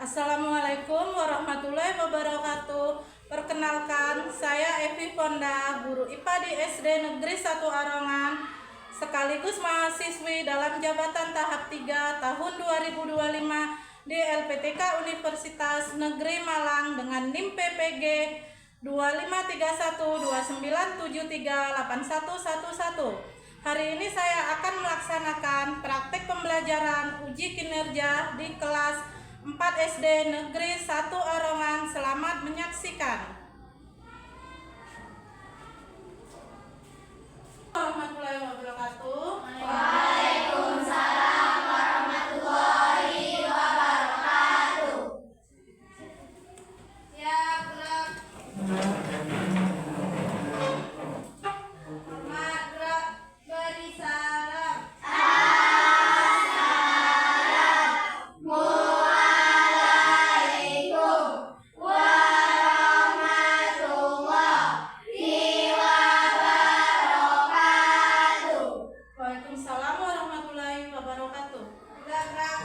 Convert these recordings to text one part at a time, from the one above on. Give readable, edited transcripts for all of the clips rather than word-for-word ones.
Assalamualaikum warahmatullahi wabarakatuh. Perkenalkan, saya Evi Fonda, guru IPA di SD Negeri 1 Arongan, sekaligus mahasiswi dalam jabatan tahap 3 tahun 2025 di LPTK Universitas Negeri Malang dengan NIM PPG 253129738111. Hari ini saya akan melaksanakan praktek pembelajaran uji kinerja di kelas 4 SD Negeri 1 Arongan. Selamat menyaksikan. Warahmatullahi wabarakatuh. Waalaikumsalam warahmatullahi wabarakatuh. Ya, gerak. Hormat, gerak. Beri salam. Assalamualaikum warahmatullahi wabarakatuh. Waalaikumsalam warahmatullahi wabarakatuh. Gerak, gerak.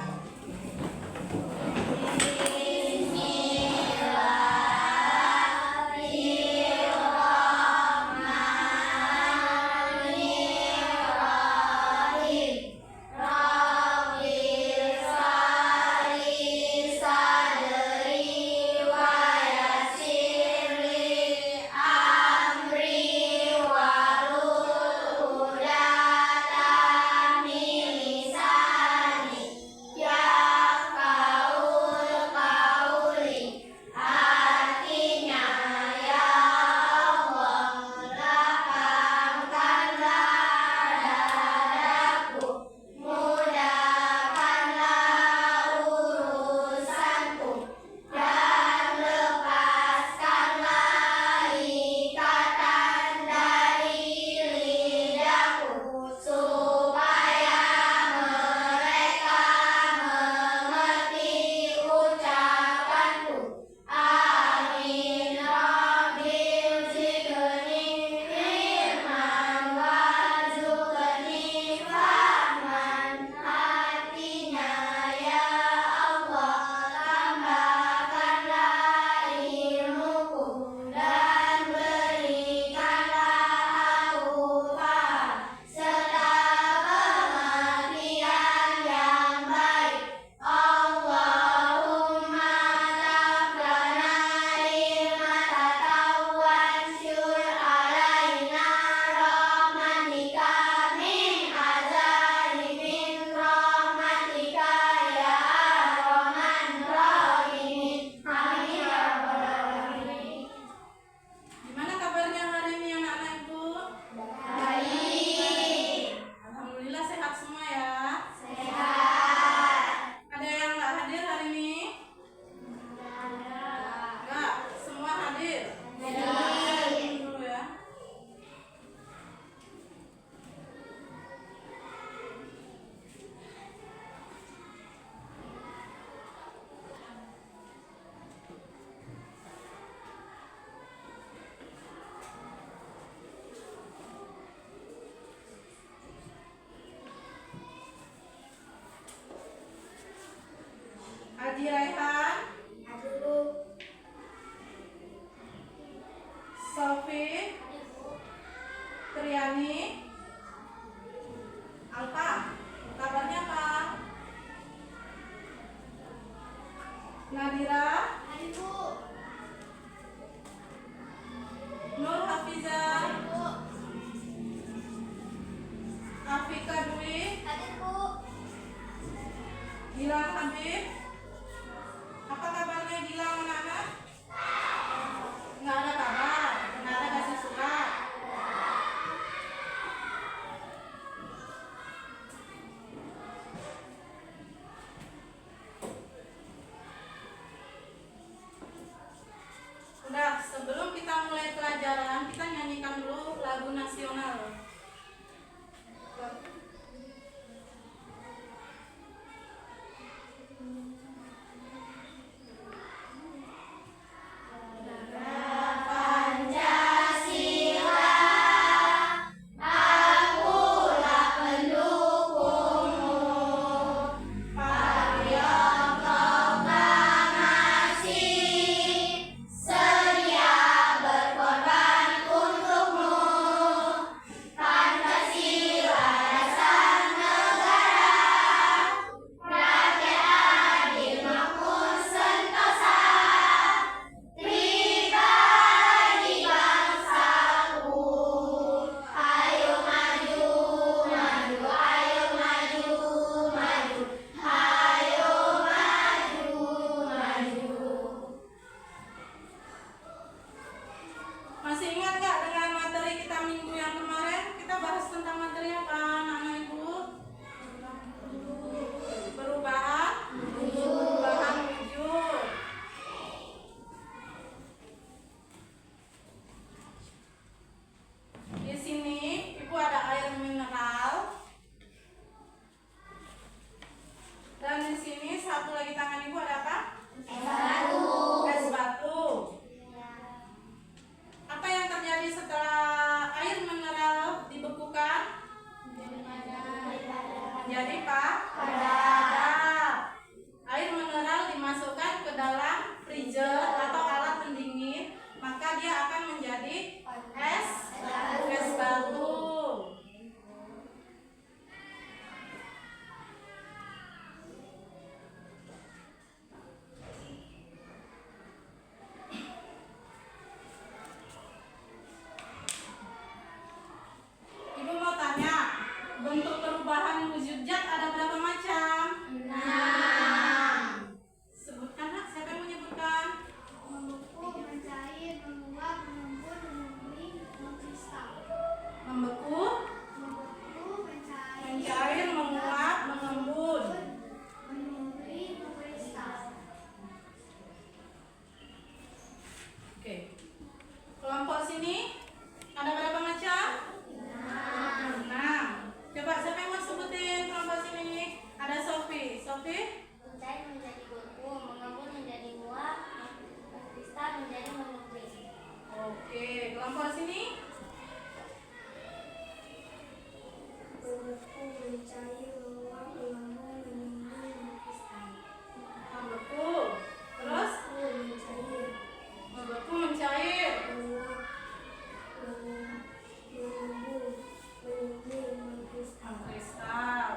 Gimana kabarnya hari ini anak-anak Ibu? Alhamdulillah sehat semua ya. Ada yang nggak hadir hari ini? Nggak, semua hadir. Dulu ya. Adi Raihan, Sofi, Triani, Alfa, kabarnya apa? Nadira, Nur Hafiza, Afika Dwi, Gilang Habib. Apa kabarnya Gilang anak-anak? Nggak ada kabar, nggak ada kasih surat. Udah, sebelum kita mulai pelajaran, kita nyanyikan dulu lagu nasional. Dan di sini satu lagi tangan ibu ada apa? Batu. Es batu. Apa yang terjadi setelah air mineral dibekukan? Jadi padat. Air mineral dimasukkan ke dalam freezer atau alat pendingin, maka dia akan menjadi es batu. Ibu mau tanya, bentuk perubahan wujud zat ada berapa macam? 6. Sebutkan, Nak. Siapa yang menyebutkan? Membeku, mencair, menguap, mengembun, mengering, mengkristal. Membeku, Membeku, mencair, menguap, mengembun. mengering, mengkristal. Oke. Kelompok sini ada berapa macam? 6. Coba siapa yang mau sebutin kelompok sini? Ada Sofi. Sofi? Mencair menjadi beku, mengembun menjadi uap, mengkristal menjadi mengering. Oke. Kelompok sini? Membeku, mencair, menguap, mengembun, mengering, mengkristal. Membeku. Terus? Mencair, Membeku, mencair. menguap, mengembun, mengering, mengkristal. Kristal.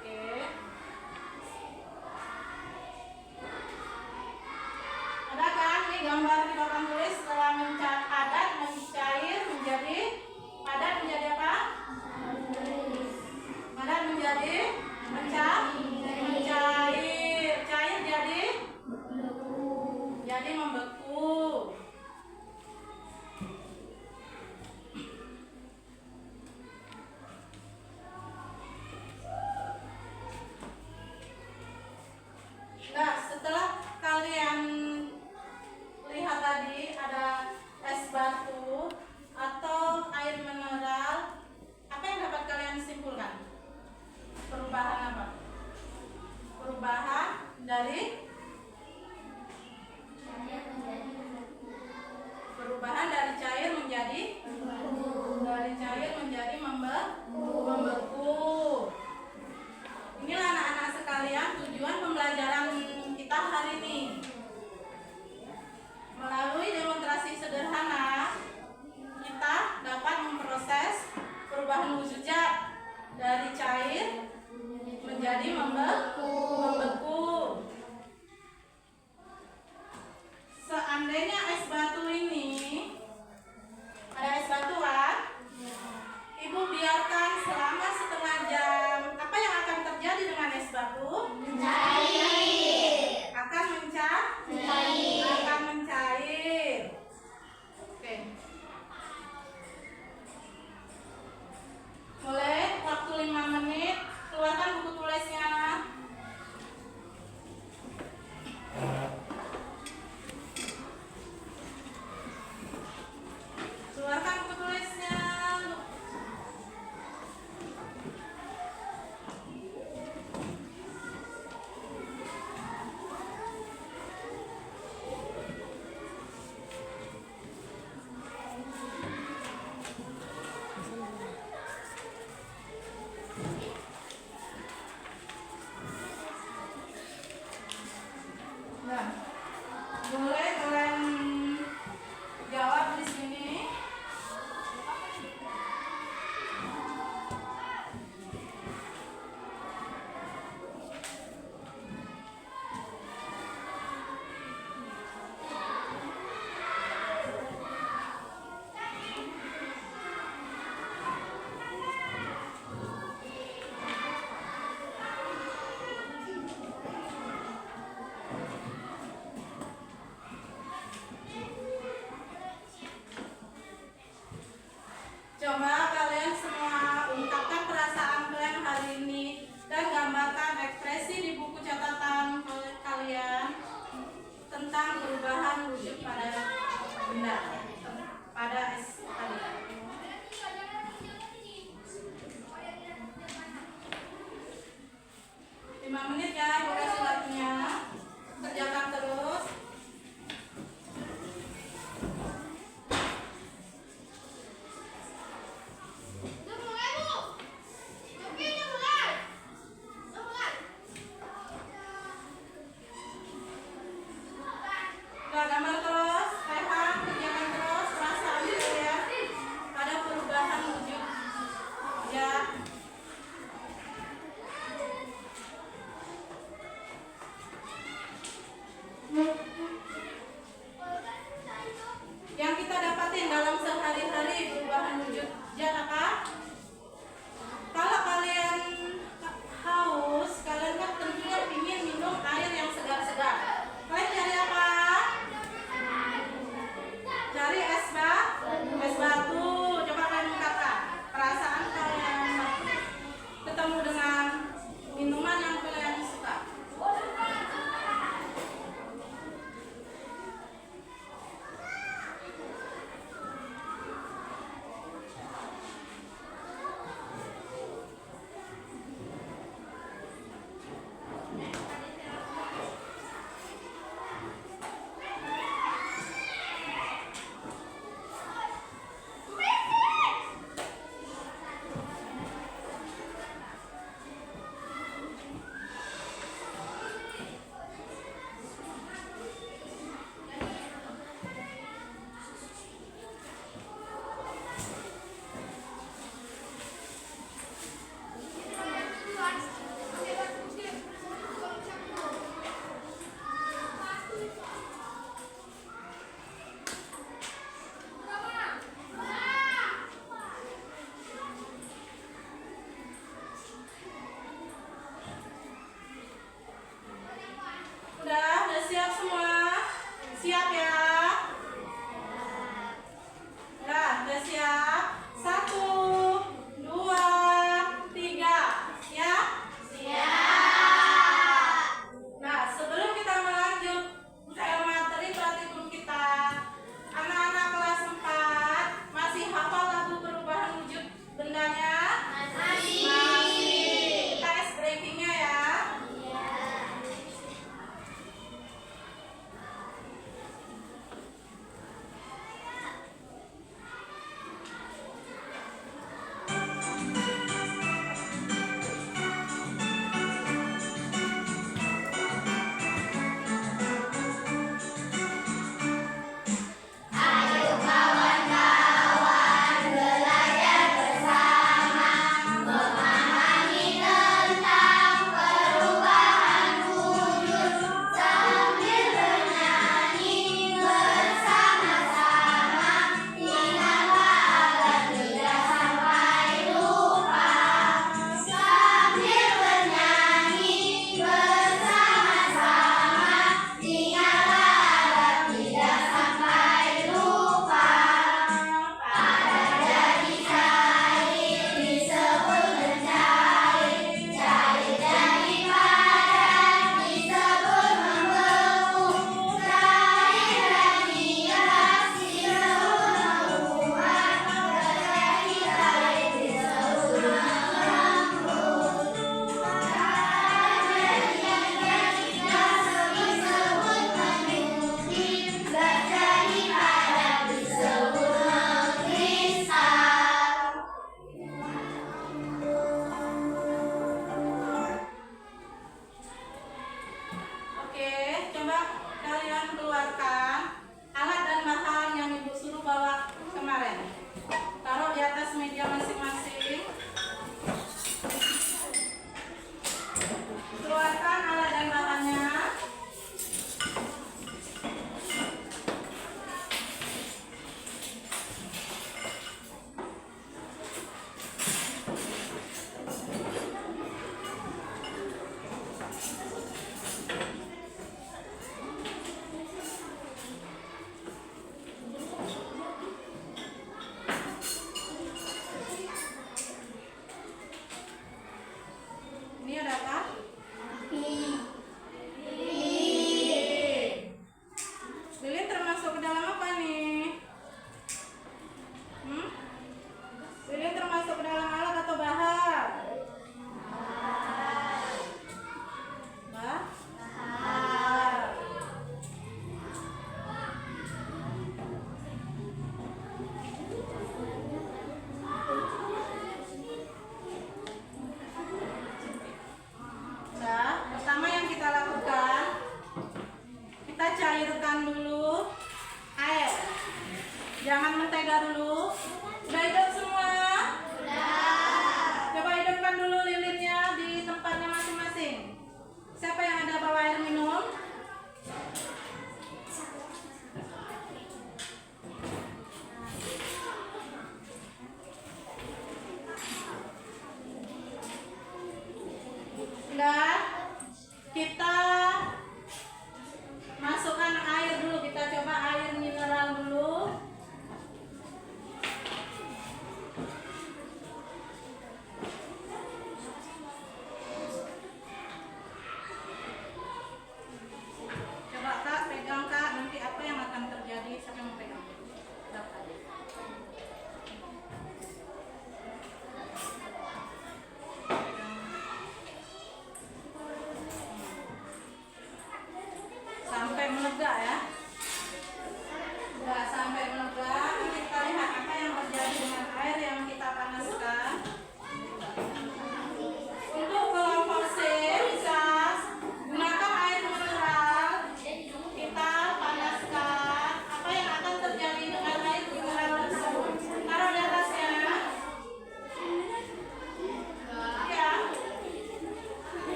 Oke. Ada kan nih gambar di papan tulis setelah padat mencair menjadi padat menjadi apa? Padat menjadi mencair. Cair jadi membeku. Nah, setelah kalian lihat tadi ada es batu atau air mineral, apa yang dapat kalian simpulkan? Perubahan apa? Perubahan dari cair menjadi membeku. Inilah anak-anak sekalian tujuan pembelajaran kita hari ini. Melalui demonstrasi sederhana, kita dapat memproses perubahan wujud zat dari cair menjadi membeku. Seandainya es batu ini ada es batu kan? Ibu biarkan selama setengah jam. Apa yang akan terjadi dengan es batu? Akan mencair. Oke. Mulai waktu 5 menit. Keluarkan buku tulisnya. Keluarkan buku tulisnya. ya, Ibu kasih waktunya. Kerjakan terus. Udah, gambar terus, Rehan, kerjakan terus, perasaan kalian ada perubahan wujud ya. Yang kita dapatin dalam sehari-hari perubahan wujud zat apa? Kalau kalian haus, kalian kan tentunya ingin minum air yang segar-segar. Kalian cari apa? Cari es batu. Coba kalian ungkapkan perasaan kalian ketemu dengan minuman yang kalian suka. Udah siap semua? Siap ya? Udah siap? 1, 2, 3. Siap? Siap. Nah, sebelum kita melanjut ke materi praktikum kita, anak-anak kelas 4 masih hafal lagu perubahan wujud bendanya? Masih. Kita ice breakingnya ya. Oke, coba kalian keluarkan alat dan bahan yang Ibu suruh bawa kemarin. Taruh di atas meja masing-masing. Keluarkan alat dan bahannya. Ini ada apa? Api.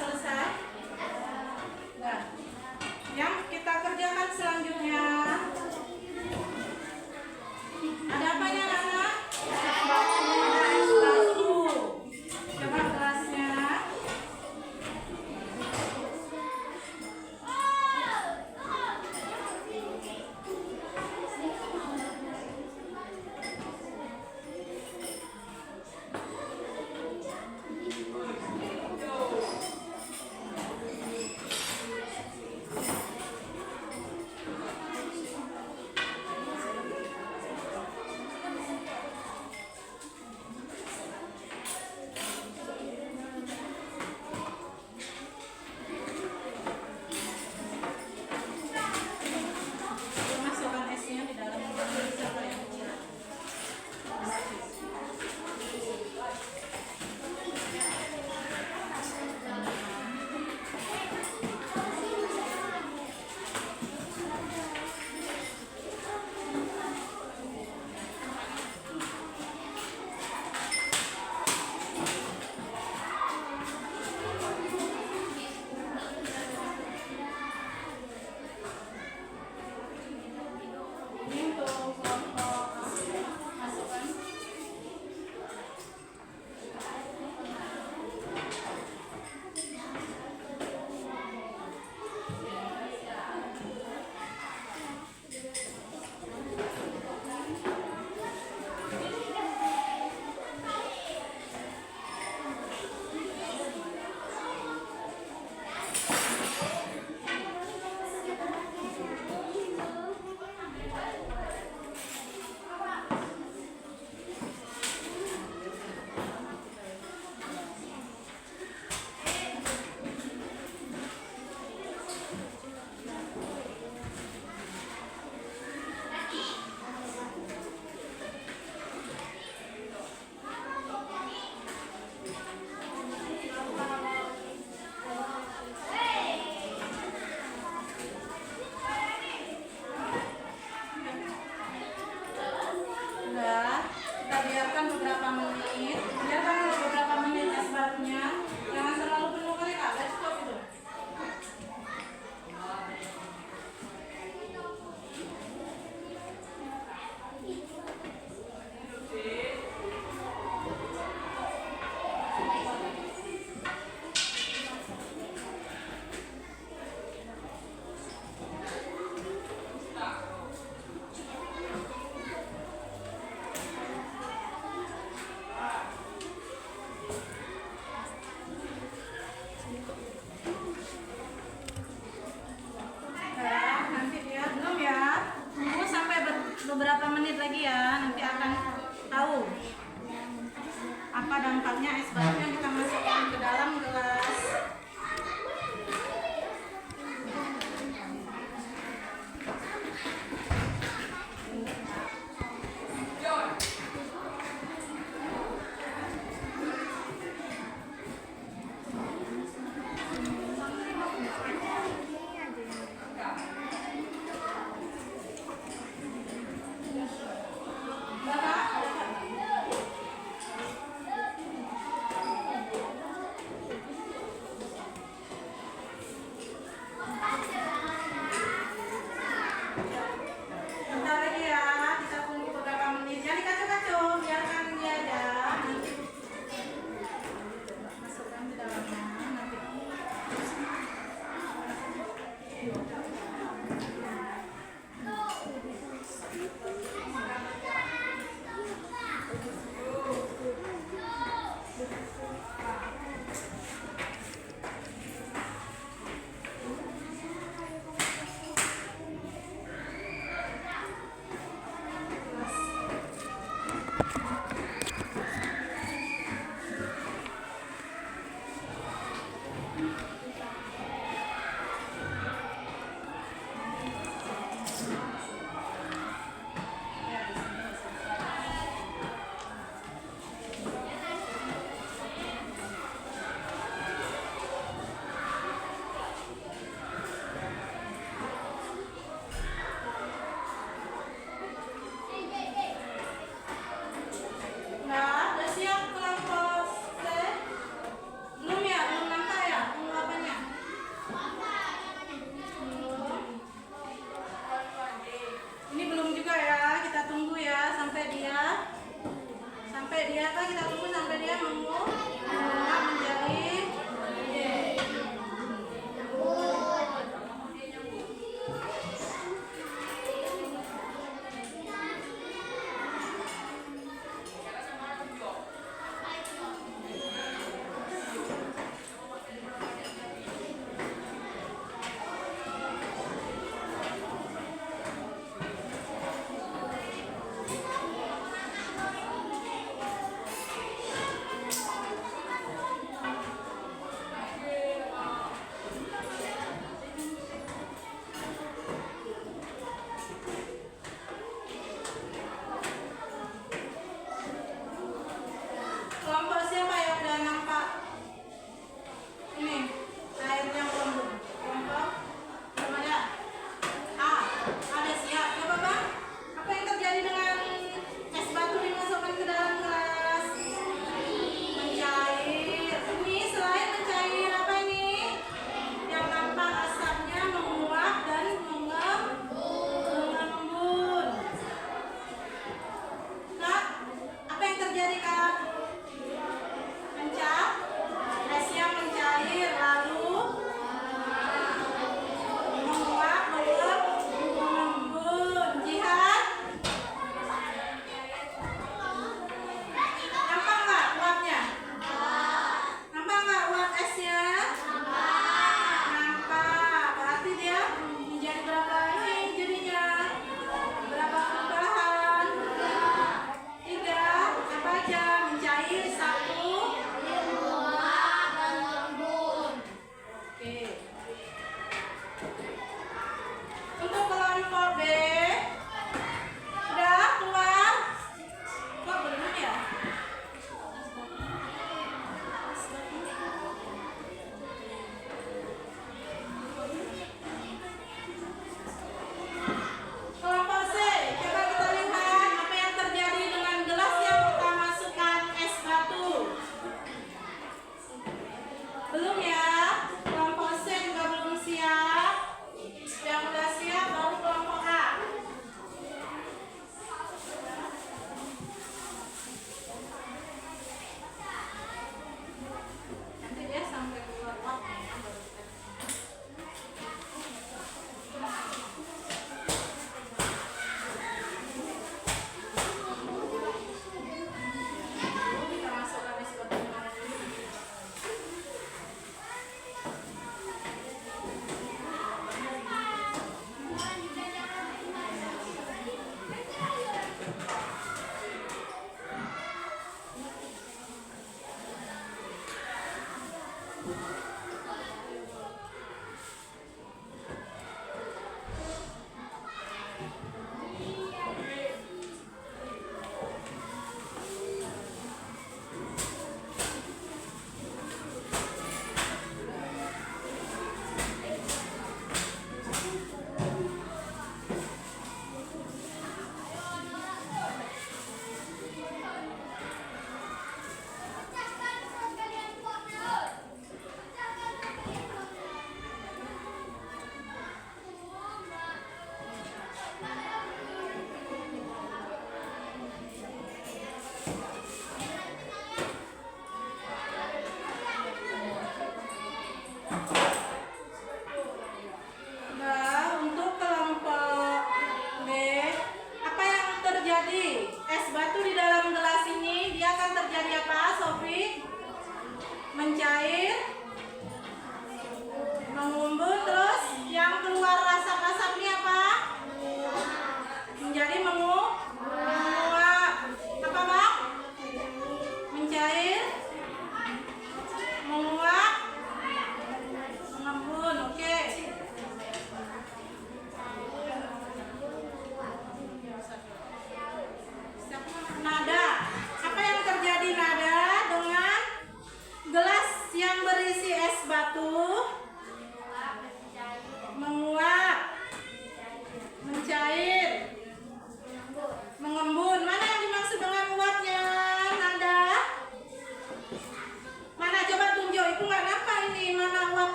selesai? Enggak. Yang kita kerjakan selanjutnya ada apanya anak-anak? Es batu, ada es batu. Coba gelasnya. Masukkan esnya di dalam gelas apa ya? Ini untuk kelompok masukkan. Udah, kita biarkan beberapa menit. Biarkan beberapa menit es batunya. Jangan terlalu penuh kali Kak, let's stop itu. Nah, nanti dia belum ya. Tunggu sampai beberapa menit lagi ya. Nanti akan tahu apa dampaknya es batu yang kita masukkan ke dalam gelas. Bentar lagi ya, kita tunggu beberapa menit. Jangan dikacau-kacau, biarkan dia aja. Nanti masukkan ke dalamnya. Nanti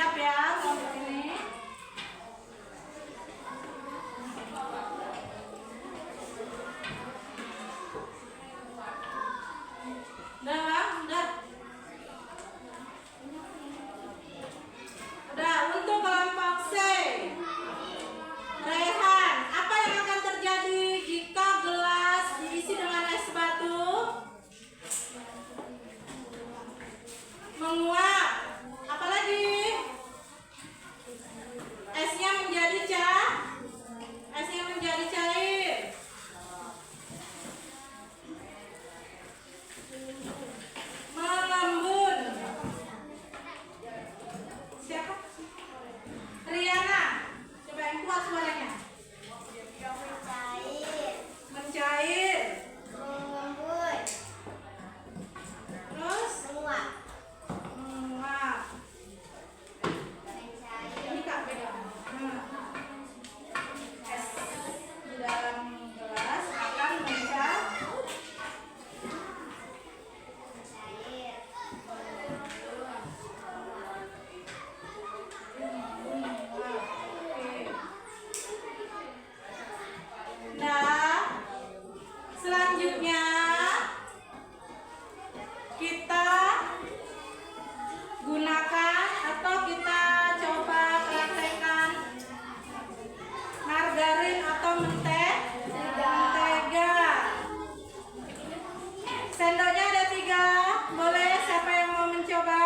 siap ya untuk ini. Udah. Udah, untuk kelompok C. Rehan, apa yang akan terjadi jika gelas diisi dengan es batu? Menguap. Apalagi? Esnya menjadi cair. Mengembun. Siapa? Riana. Coba yang kuat suaranya. Mencair. Mengembun. Terus Menguap. menguap. Mencair. Ini Kak pegang. Es di dalam gelas akan mencair. Nah, selanjutnya kita gunakan atau kita coba praktekkan margarin atau mentega. Sendoknya ada 3. Boleh siapa yang mau mencoba?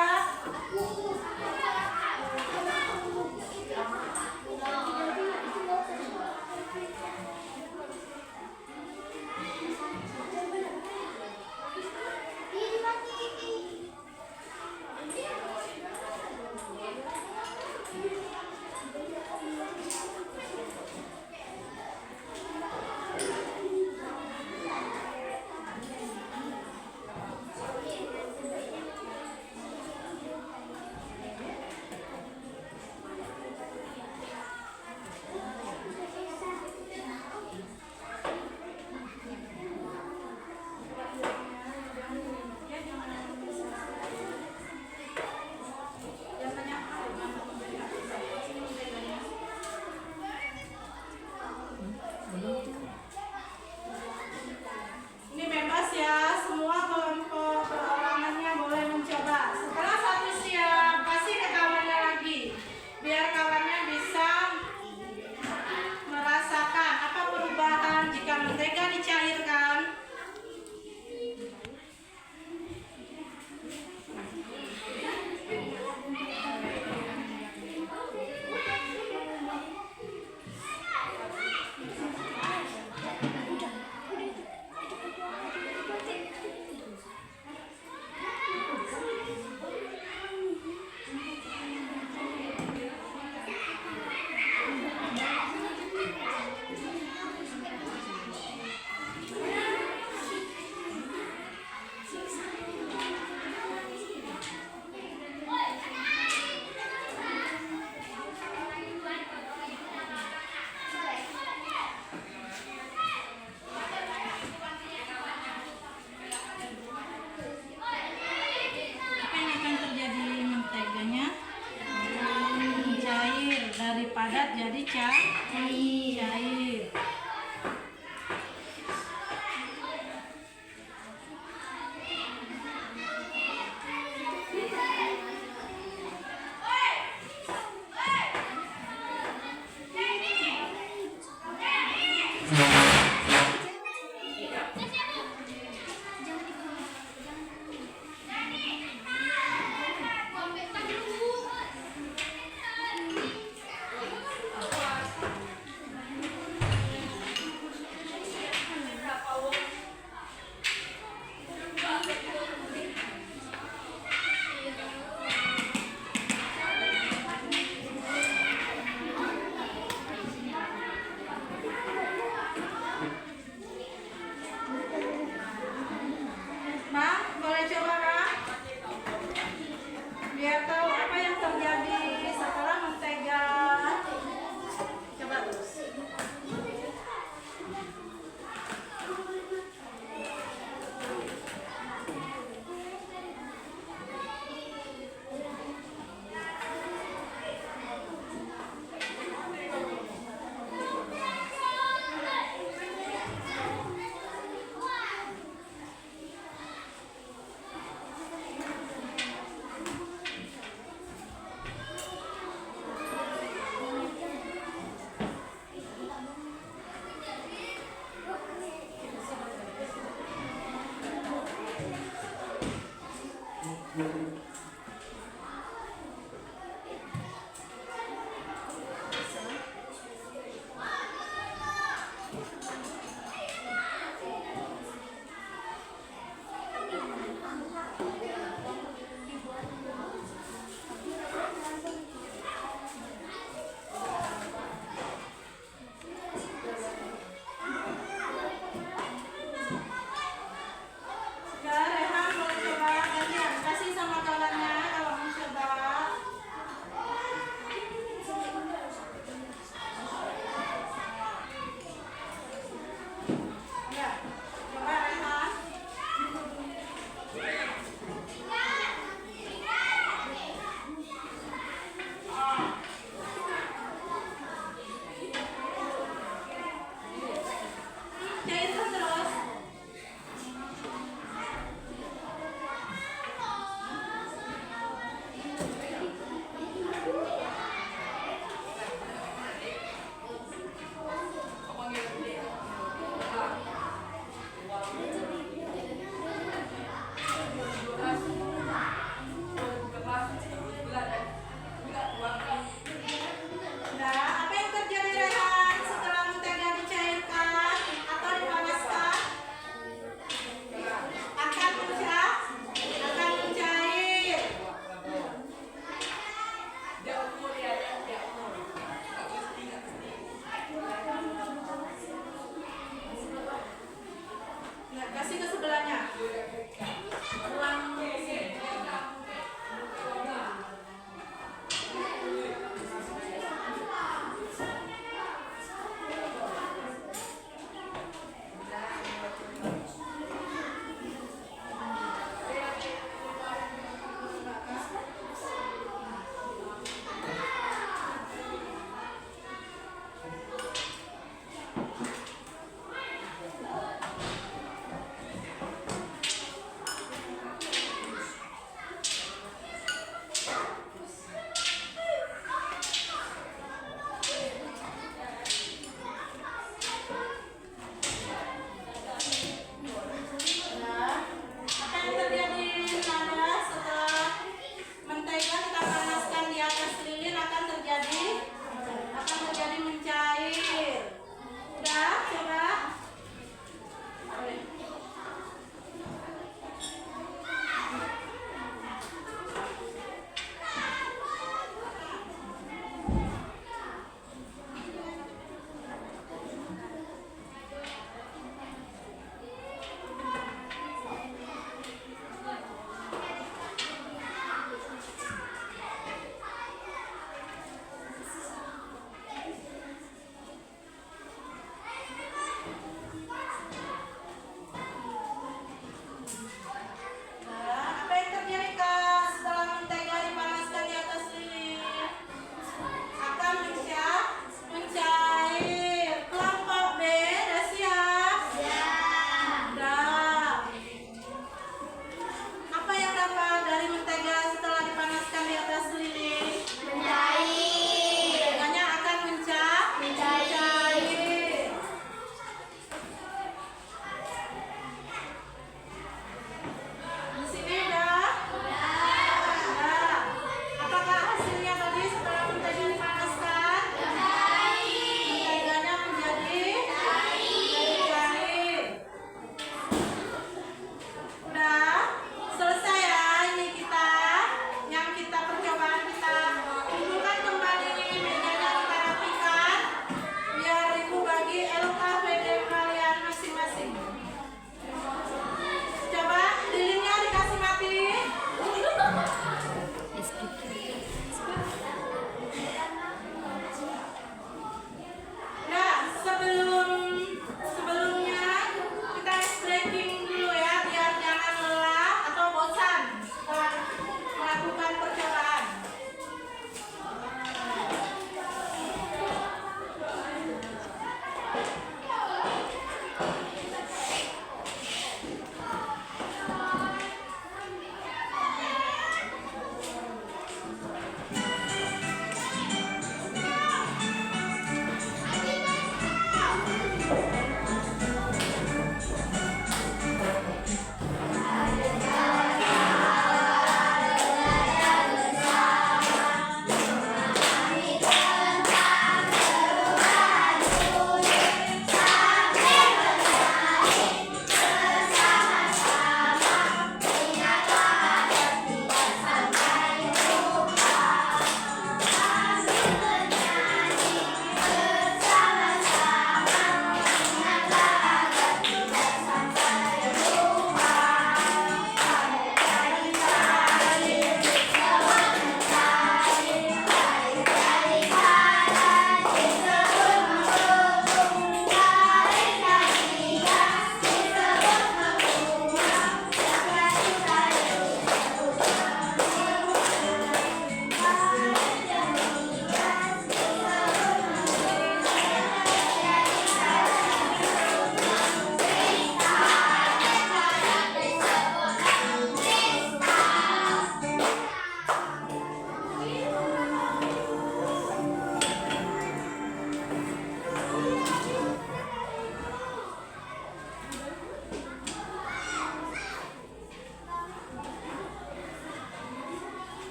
Ini bebas ya, semua kelompok perorangannya boleh mencoba. Setelah satu siap, kasih ke kawannya lagi, biar kawannya bisa merasakan apa perubahan jika mentega dicairkan. Apa yang akan terjadi? Menteganya cair, dari padat jadi cair.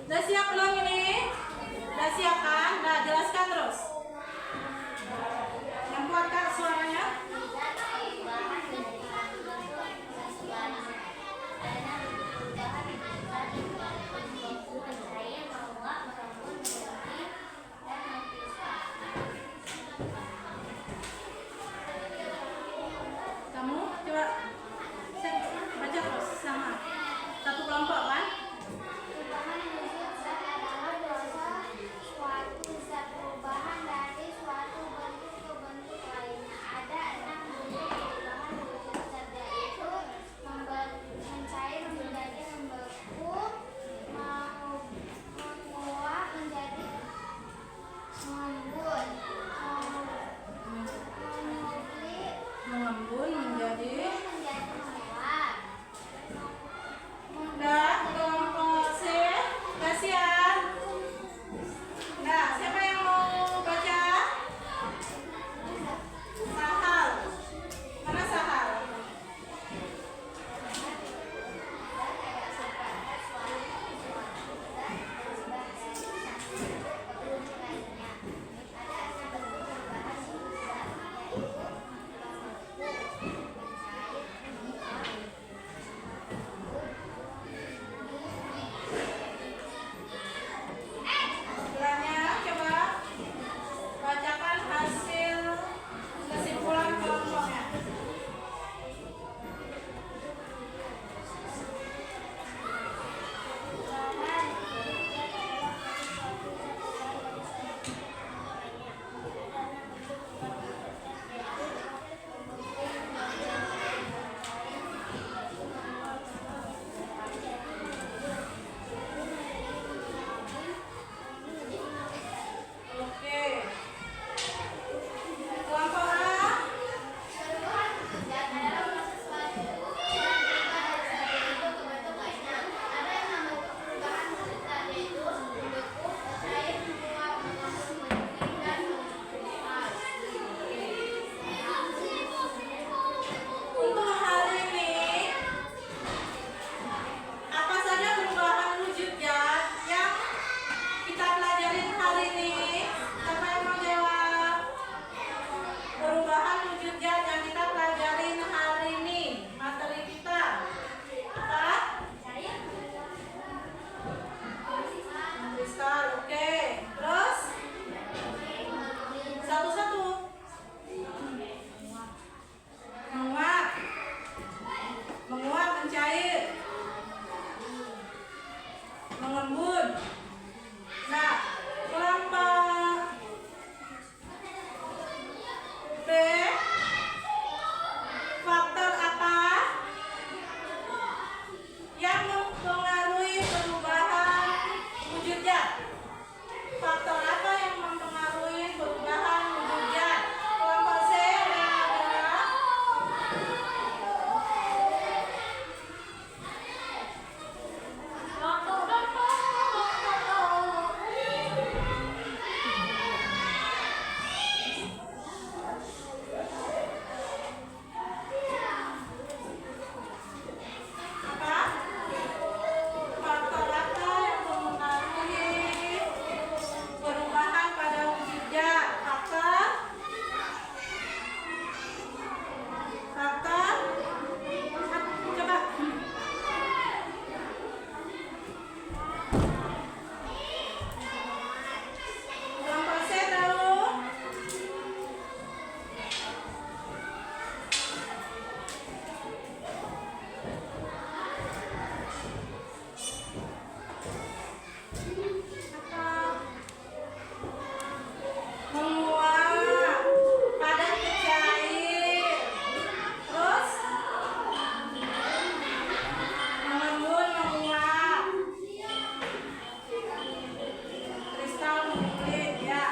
Udah siap belum ini? Udah siap kan? Udah jelaskan terus. Yang kuat Kak suaranya? Kamu coba baca terus sama. Satu kelompok kan? Perubahan wujud zat adalah suatu zat perubahan dari suatu bentuk ke bentuk lainnya. Ada 6 bentuk perubahan wujud zat, yaitu mencair menjadi membeku, menguap menjadi mengembun, Mengembun menjadi. menjadi menguap. Udah kelompok C. Udah siap. Nah, siapa yang mau baca? Sahal. Mana Sahal? Istilahnya coba bacakan hasil kesimpulan kelompoknya. Oke. Kelompok A. Untuk hari ini, apa saja perubahan wujud zat yang kita pelajarin hari ini? Siapa yang mau jawab? Perubahan wujud zat yang kita pelajarin hari ini, materi kita apa? Kristal, oke. Terus satu-satu. Menguap, menguap mencair, mengembun. Nah, kelompok B, faktor apa yang mempengaruhi perubahan wujud zat? Faktor apa yang mempengaruhi perubahan wujud zat? Kelompok C ada yang ada? Apa? Faktor apa yang mempengaruhi perubahan pada wujud zat? Faktor? Faktor? Coba. Kelompok C tahu? Menguap, padat ke cair, terus mengembun, menguap, kristal mengulit, ya.